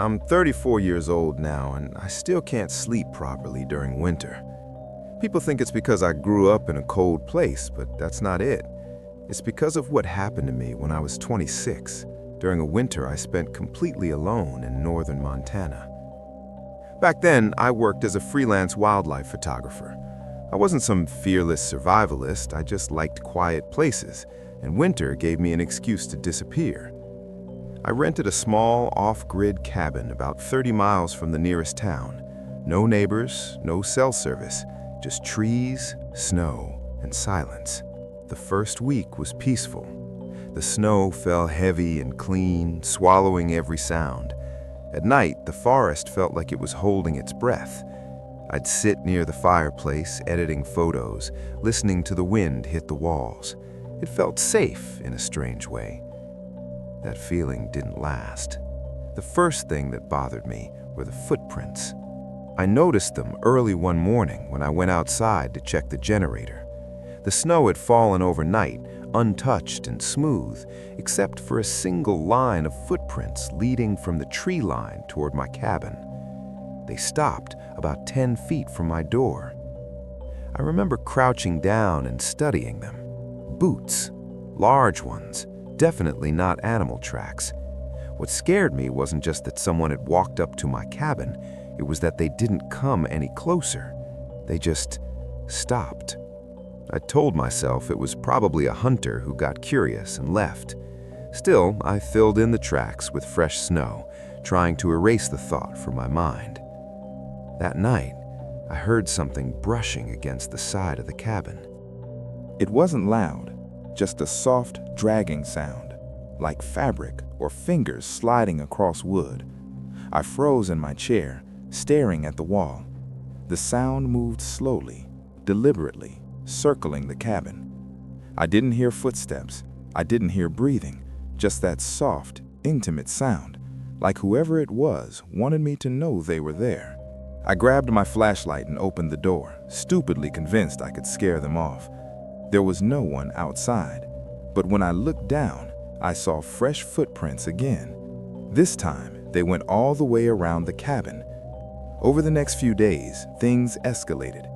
I'm 34 years old now, and I still can't sleep properly during winter. People think it's because I grew up in a cold place, but that's not it. It's because of what happened to me when I was 26, during a winter I spent completely alone in northern Montana. Back then, I worked as a freelance wildlife photographer. I wasn't some fearless survivalist, I just liked quiet places, and winter gave me an excuse to disappear. I rented a small, off-grid cabin about 30 miles from the nearest town. No neighbors, no cell service, just trees, snow, and silence. The first week was peaceful. The snow fell heavy and clean, swallowing every sound. At night, the forest felt like it was holding its breath. I'd sit near the fireplace, editing photos, listening to the wind hit the walls. It felt safe in a strange way. That feeling didn't last. The first thing that bothered me were the footprints. I noticed them early one morning when I went outside to check the generator. The snow had fallen overnight, untouched and smooth, except for a single line of footprints leading from the tree line toward my cabin. They stopped about 10 feet from my door. I remember crouching down and studying them. Boots, large ones, definitely not animal tracks. What scared me wasn't just that someone had walked up to my cabin, it was that they didn't come any closer. They just stopped. I told myself it was probably a hunter who got curious and left. Still, I filled in the tracks with fresh snow, trying to erase the thought from my mind. That night, I heard something brushing against the side of the cabin. It wasn't loud, just a soft, dragging sound, like fabric or fingers sliding across wood. I froze in my chair, staring at the wall. The sound moved slowly, deliberately, circling the cabin. I didn't hear footsteps. I didn't hear breathing, just that soft, intimate sound, like whoever it was wanted me to know they were there. I grabbed my flashlight and opened the door, stupidly convinced I could scare them off. There was no one outside, but when I looked down, I saw fresh footprints again. This time, they went all the way around the cabin. Over the next few days, things escalated.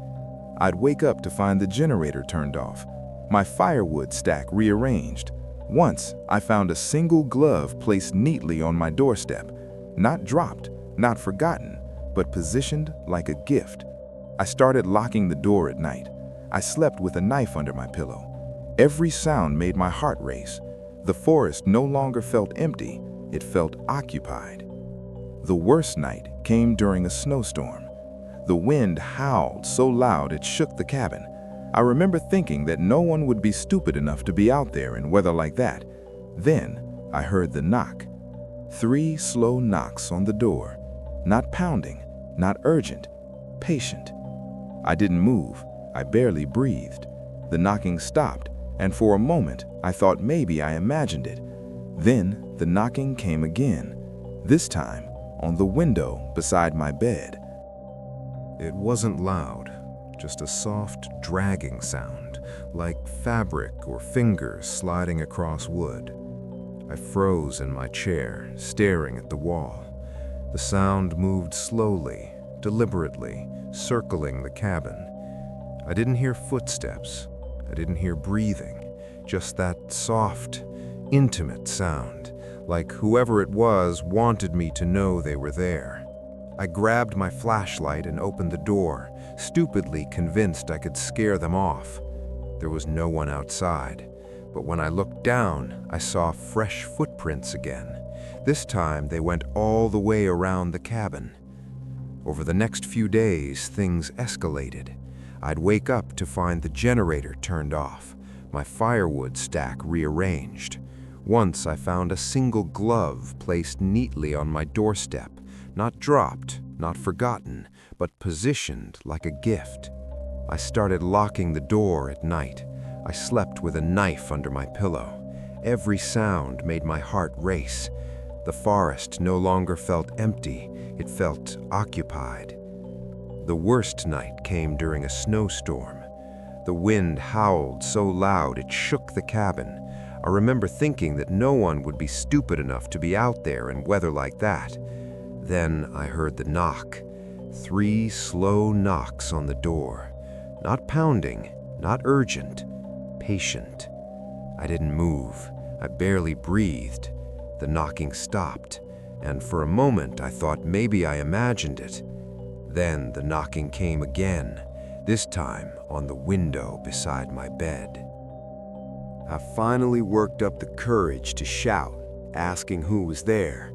I'd wake up to find the generator turned off, my firewood stack rearranged. Once, I found a single glove placed neatly on my doorstep, not dropped, not forgotten, but positioned like a gift. I started locking the door at night. I slept with a knife under my pillow. Every sound made my heart race. The forest no longer felt empty, it felt occupied. The worst night came during a snowstorm. The wind howled so loud it shook the cabin. I remember thinking that no one would be stupid enough to be out there in weather like that. Then I heard the knock. 3 slow knocks on the door. Not pounding, not urgent, patient. I didn't move. I barely breathed. The knocking stopped, and for a moment I thought maybe I imagined it. Then the knocking came again, this time on the window beside my bed. It wasn't loud, just a soft, dragging sound, like fabric or fingers sliding across wood. I froze in my chair, staring at the wall. The sound moved slowly, deliberately, circling the cabin. I didn't hear footsteps. I didn't hear breathing, just that soft, intimate sound, like whoever it was wanted me to know they were there. I grabbed my flashlight and opened the door, stupidly convinced I could scare them off. There was no one outside, but when I looked down, I saw fresh footprints again. This time, they went all the way around the cabin. Over the next few days, things escalated. I'd wake up to find the generator turned off, my firewood stack rearranged. Once I found a single glove placed neatly on my doorstep, not dropped, not forgotten, but positioned like a gift. I started locking the door at night. I slept with a knife under my pillow. Every sound made my heart race. The forest no longer felt empty, it felt occupied. The worst night came during a snowstorm. The wind howled so loud it shook the cabin. I remember thinking that no one would be stupid enough to be out there in weather like that. Then I heard the knock. 3 slow knocks on the door. Not pounding, not urgent, patient. I didn't move. I barely breathed. The knocking stopped, and for a moment I thought maybe I imagined it. Then the knocking came again, this time on the window beside my bed. I finally worked up the courage to shout, asking who was there.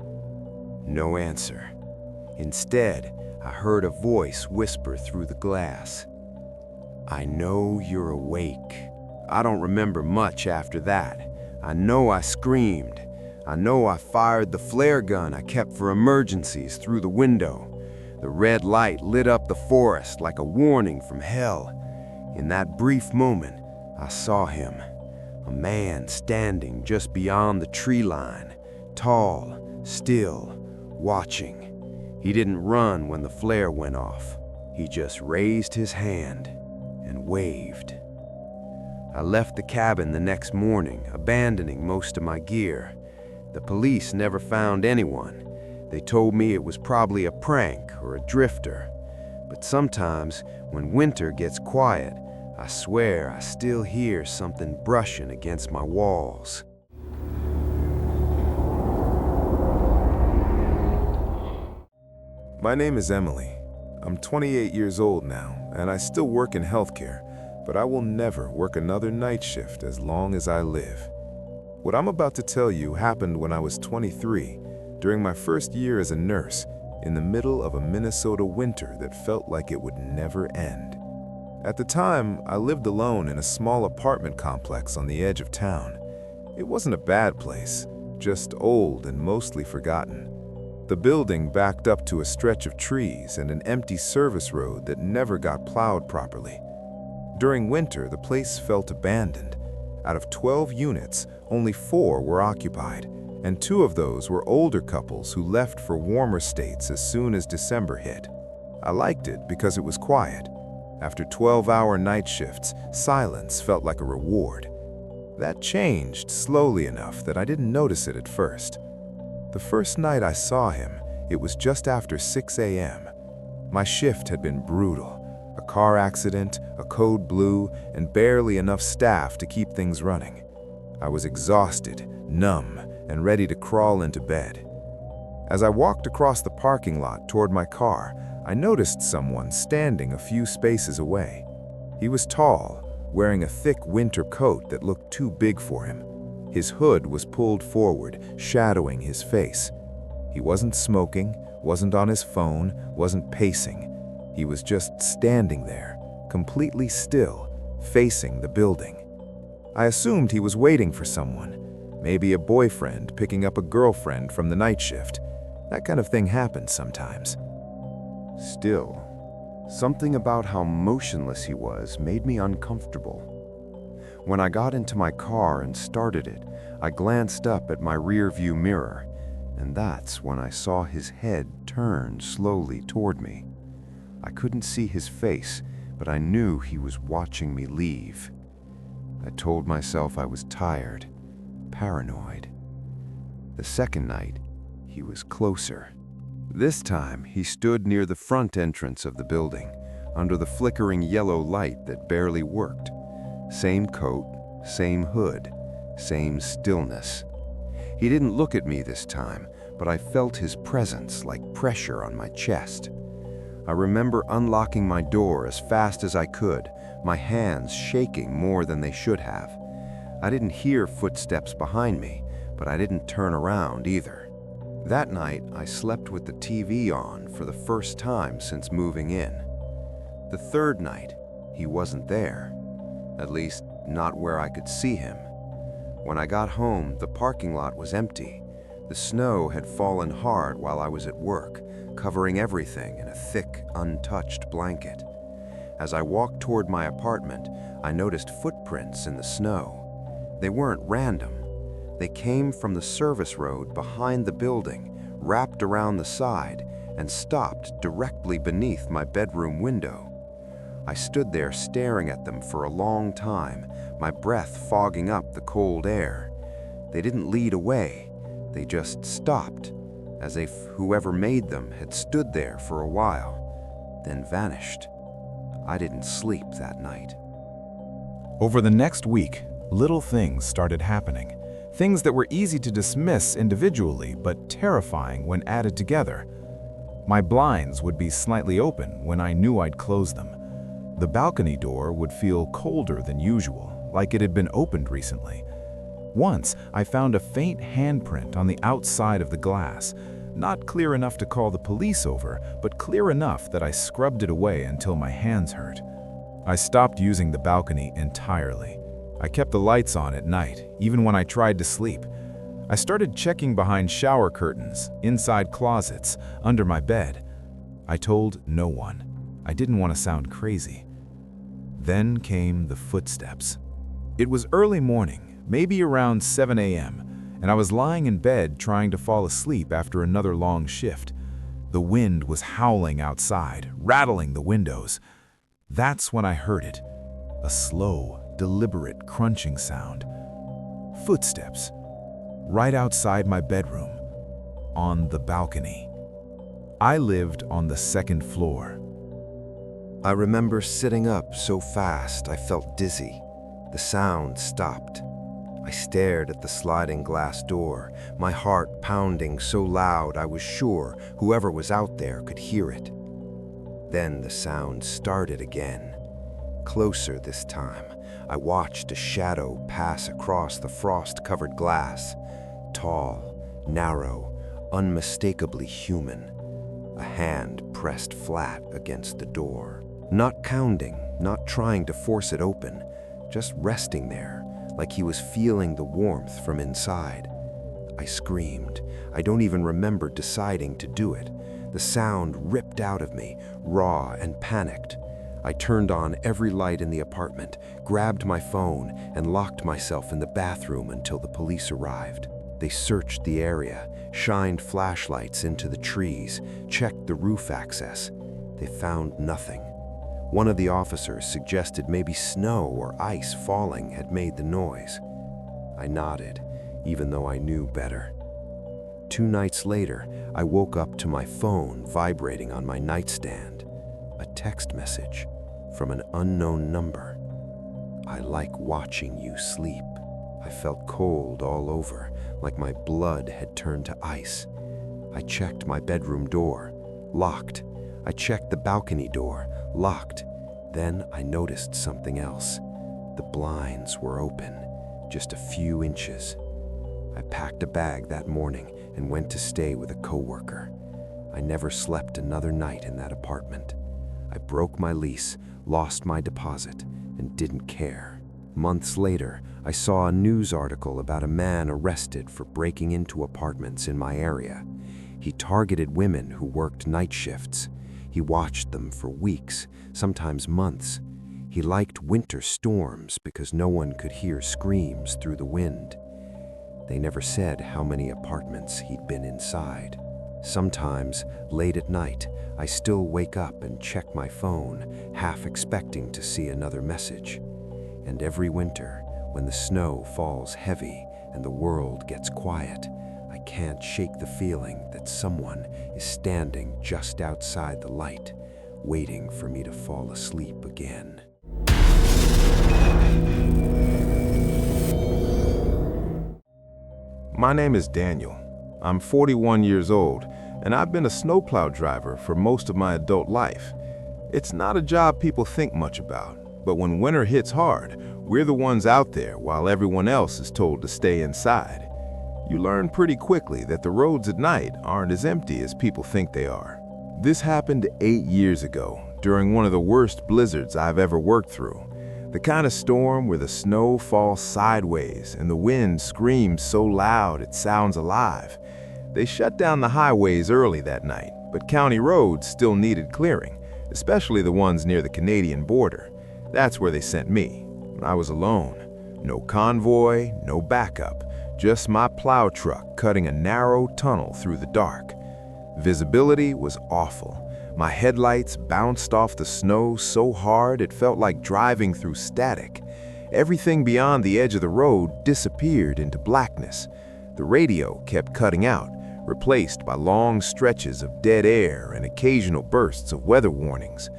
No answer. Instead, I heard a voice whisper through the glass. "I know you're awake." I don't remember much after that. I know I screamed. I know I fired the flare gun I kept for emergencies through the window. The red light lit up the forest like a warning from hell. In that brief moment, I saw him. A man standing just beyond the tree line, tall, still, watching. He didn't run when the flare went off. He just raised his hand and waved. I left the cabin the next morning, abandoning most of my gear. The police never found anyone. They told me it was probably a prank or a drifter. But sometimes, when winter gets quiet, I swear I still hear something brushing against my walls. My name is Emily. I'm 28 years old now, and I still work in healthcare, but I will never work another night shift as long as I live. What I'm about to tell you happened when I was 23, during my first year as a nurse, in the middle of a Minnesota winter that felt like it would never end. At the time, I lived alone in a small apartment complex on the edge of town. It wasn't a bad place, just old and mostly forgotten. The building backed up to a stretch of trees and an empty service road that never got plowed properly. During winter, the place felt abandoned. Out of 12 units, only 4 were occupied, and 2 of those were older couples who left for warmer states as soon as December hit. I liked it because it was quiet. After 12-hour night shifts, silence felt like a reward. That changed slowly enough that I didn't notice it at first. The first night I saw him, it was just after 6 a.m. My shift had been brutal. A car accident, a code blue, and barely enough staff to keep things running. I was exhausted, numb, and ready to crawl into bed. As I walked across the parking lot toward my car, I noticed someone standing a few spaces away. He was tall, wearing a thick winter coat that looked too big for him. His hood was pulled forward, shadowing his face. He wasn't smoking, wasn't on his phone, wasn't pacing. He was just standing there, completely still, facing the building. I assumed he was waiting for someone, maybe a boyfriend picking up a girlfriend from the night shift. That kind of thing happens sometimes. Still, something about how motionless he was made me uncomfortable. When I got into my car and started it, I glanced up at my rear-view mirror, and that's when I saw his head turn slowly toward me. I couldn't see his face, but I knew he was watching me leave. I told myself I was tired, paranoid. The second night, he was closer. This time, he stood near the front entrance of the building, under the flickering yellow light that barely worked. Same coat, same hood, same stillness. He didn't look at me this time, but I felt his presence like pressure on my chest. I remember unlocking my door as fast as I could, my hands shaking more than they should have. I didn't hear footsteps behind me, but I didn't turn around either. That night, I slept with the TV on for the first time since moving in. The third night, he wasn't there. At least, not where I could see him. When I got home, the parking lot was empty. The snow had fallen hard while I was at work, covering everything in a thick, untouched blanket. As I walked toward my apartment, I noticed footprints in the snow. They weren't random. They came from the service road behind the building, wrapped around the side, and stopped directly beneath my bedroom window. I stood there staring at them for a long time, my breath fogging up the cold air. They didn't lead away. They just stopped, as if whoever made them had stood there for a while, then vanished. I didn't sleep that night. Over the next week, little things started happening. Things that were easy to dismiss individually, but terrifying when added together. My blinds would be slightly open when I knew I'd close them. The balcony door would feel colder than usual, like it had been opened recently. Once, I found a faint handprint on the outside of the glass, not clear enough to call the police over, but clear enough that I scrubbed it away until my hands hurt. I stopped using the balcony entirely. I kept the lights on at night, even when I tried to sleep. I started checking behind shower curtains, inside closets, under my bed. I told no one. I didn't want to sound crazy. Then came the footsteps. It was early morning, maybe around 7 a.m., and I was lying in bed trying to fall asleep after another long shift. The wind was howling outside, rattling the windows. That's when I heard it. A slow, deliberate crunching sound. Footsteps. Right outside my bedroom. On the balcony. I lived on the second floor. I remember sitting up so fast I felt dizzy. The sound stopped. I stared at the sliding glass door, my heart pounding so loud I was sure whoever was out there could hear it. Then the sound started again. Closer this time, I watched a shadow pass across the frost-covered glass. Tall, narrow, unmistakably human. A hand pressed flat against the door. Not counting, not trying to force it open, just resting there, like he was feeling the warmth from inside. I screamed. I don't even remember deciding to do it. The sound ripped out of me, raw and panicked. I turned on every light in the apartment, grabbed my phone, and locked myself in the bathroom until the police arrived. They searched the area, shined flashlights into the trees, checked the roof access. They found nothing. One of the officers suggested maybe snow or ice falling had made the noise. I nodded, even though I knew better. 2 nights later, I woke up to my phone vibrating on my nightstand. A text message from an unknown number. I like watching you sleep. I felt cold all over, like my blood had turned to ice. I checked my bedroom door, locked. I checked the balcony door, locked. Then I noticed something else. The blinds were open, just a few inches. I packed a bag that morning and went to stay with a coworker. I never slept another night in that apartment. I broke my lease, lost my deposit, and didn't care. Months later, I saw a news article about a man arrested for breaking into apartments in my area. He targeted women who worked night shifts. He watched them for weeks, sometimes months. He liked winter storms because no one could hear screams through the wind. They never said how many apartments he'd been inside. Sometimes, late at night, I still wake up and check my phone, half expecting to see another message. And every winter, when the snow falls heavy and the world gets quiet, I can't shake the feeling that someone is standing just outside the light, waiting for me to fall asleep again. My name is Daniel. I'm 41 years old, and I've been a snowplow driver for most of my adult life. It's not a job people think much about, but when winter hits hard, we're the ones out there while everyone else is told to stay inside. You learn pretty quickly that the roads at night aren't as empty as people think they are. This happened 8 years ago, during one of the worst blizzards I've ever worked through. The kind of storm where the snow falls sideways and the wind screams so loud it sounds alive. They shut down the highways early that night, but county roads still needed clearing, especially the ones near the Canadian border. That's where they sent me. I was alone. No convoy, no backup, just my plow truck cutting a narrow tunnel through the dark. Visibility was awful. My headlights bounced off the snow so hard it felt like driving through static. Everything beyond the edge of the road disappeared into blackness. The radio kept cutting out, replaced by long stretches of dead air and occasional bursts of weather warnings.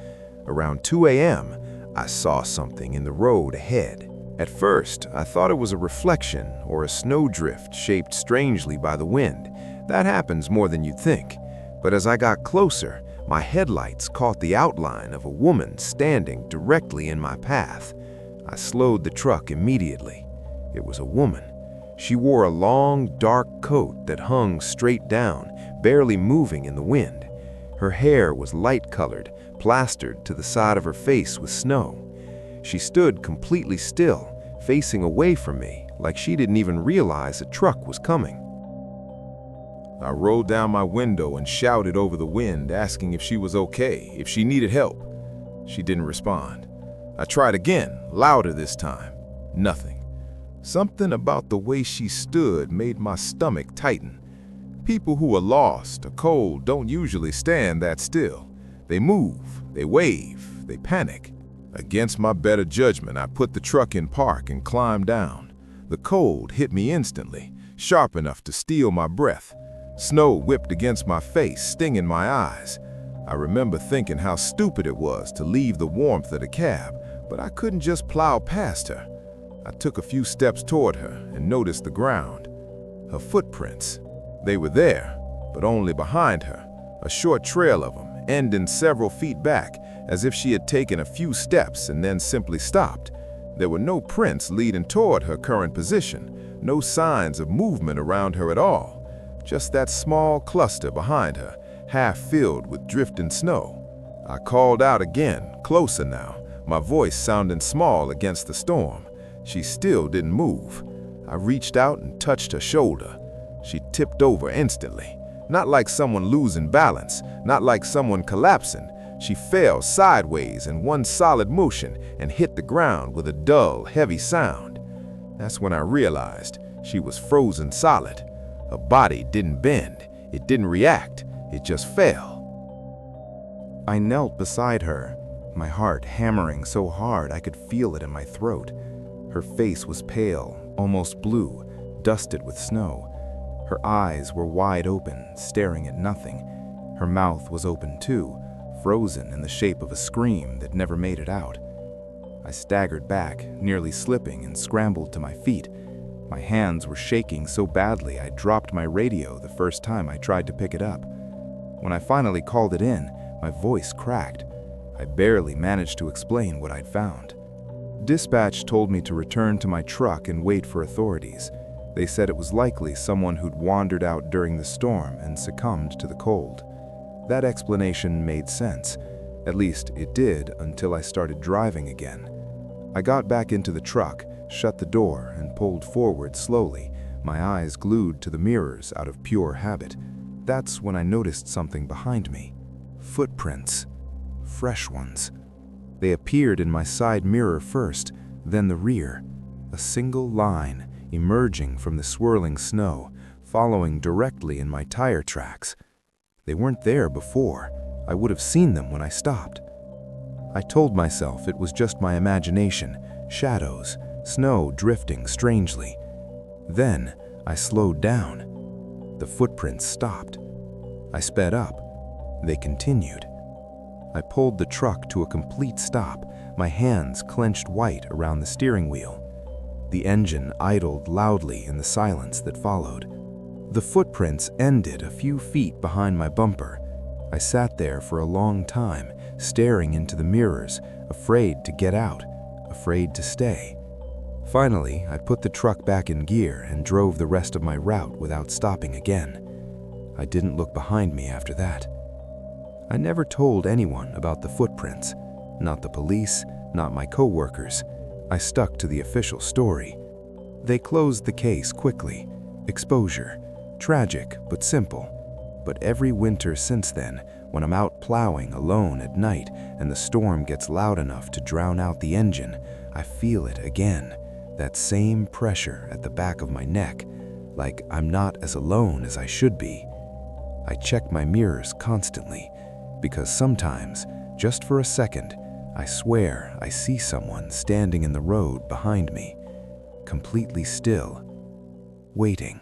Around 2 a.m., I saw something in the road ahead. At first, I thought it was a reflection or a snowdrift shaped strangely by the wind. That happens more than you'd think. But as I got closer, my headlights caught the outline of a woman standing directly in my path. I slowed the truck immediately. It was a woman. She wore a long, dark coat that hung straight down, barely moving in the wind. Her hair was light-colored, plastered to the side of her face with snow. She stood completely still, facing away from me, like she didn't even realize a truck was coming. I rolled down my window and shouted over the wind, asking if she was okay, if she needed help. She didn't respond. I tried again, louder this time. Nothing. Something about the way she stood made my stomach tighten. People who are lost or cold don't usually stand that still. They move, they wave, they panic. Against my better judgment, I put the truck in park and climbed down. The cold hit me instantly, sharp enough to steal my breath. Snow whipped against my face, stinging my eyes. I remember thinking how stupid it was to leave the warmth of the cab, but I couldn't just plow past her. I took a few steps toward her and noticed the ground. Her footprints. They were there, but only behind her, a short trail of them, ending several feet back, as if she had taken a few steps and then simply stopped. There were no prints leading toward her current position, no signs of movement around her at all. Just that small cluster behind her, half filled with drifting snow. I called out again, closer now, my voice sounding small against the storm. She still didn't move. I reached out and touched her shoulder. She tipped over instantly. Not like someone losing balance, not like someone collapsing. She fell sideways in one solid motion and hit the ground with a dull, heavy sound. That's when I realized she was frozen solid. Her body didn't bend, it didn't react, it just fell. I knelt beside her, my heart hammering so hard I could feel it in my throat. Her face was pale, almost blue, dusted with snow. Her eyes were wide open, staring at nothing. Her mouth was open too, frozen in the shape of a scream that never made it out. I staggered back, nearly slipping, and scrambled to my feet. My hands were shaking so badly I dropped my radio the first time I tried to pick it up. When I finally called it in, my voice cracked. I barely managed to explain what I'd found. Dispatch told me to return to my truck and wait for authorities. They said it was likely someone who'd wandered out during the storm and succumbed to the cold. That explanation made sense. At least it did until I started driving again. I got back into the truck, shut the door, and pulled forward slowly, my eyes glued to the mirrors out of pure habit. That's when I noticed something behind me. Footprints. Fresh ones. They appeared in my side mirror first, then the rear. A single line emerging from the swirling snow, following directly in my tire tracks. They weren't there before. I would have seen them when I stopped. I told myself it was just my imagination, shadows, snow drifting strangely. Then I slowed down. The footprints stopped. I sped up. They continued. I pulled the truck to a complete stop, my hands clenched white around the steering wheel. The engine idled loudly in the silence that followed. The footprints ended a few feet behind my bumper. I sat there for a long time, staring into the mirrors, afraid to get out, afraid to stay. Finally, I put the truck back in gear and drove the rest of my route without stopping again. I didn't look behind me after that. I never told anyone about the footprints, not the police, not my coworkers. I stuck to the official story. They closed the case quickly. Exposure. Tragic, but simple. But every winter since then, when I'm out plowing alone at night and the storm gets loud enough to drown out the engine, I feel it again. That same pressure at the back of my neck, like I'm not as alone as I should be. I check my mirrors constantly, because sometimes, just for a second, I swear I see someone standing in the road behind me, completely still, waiting.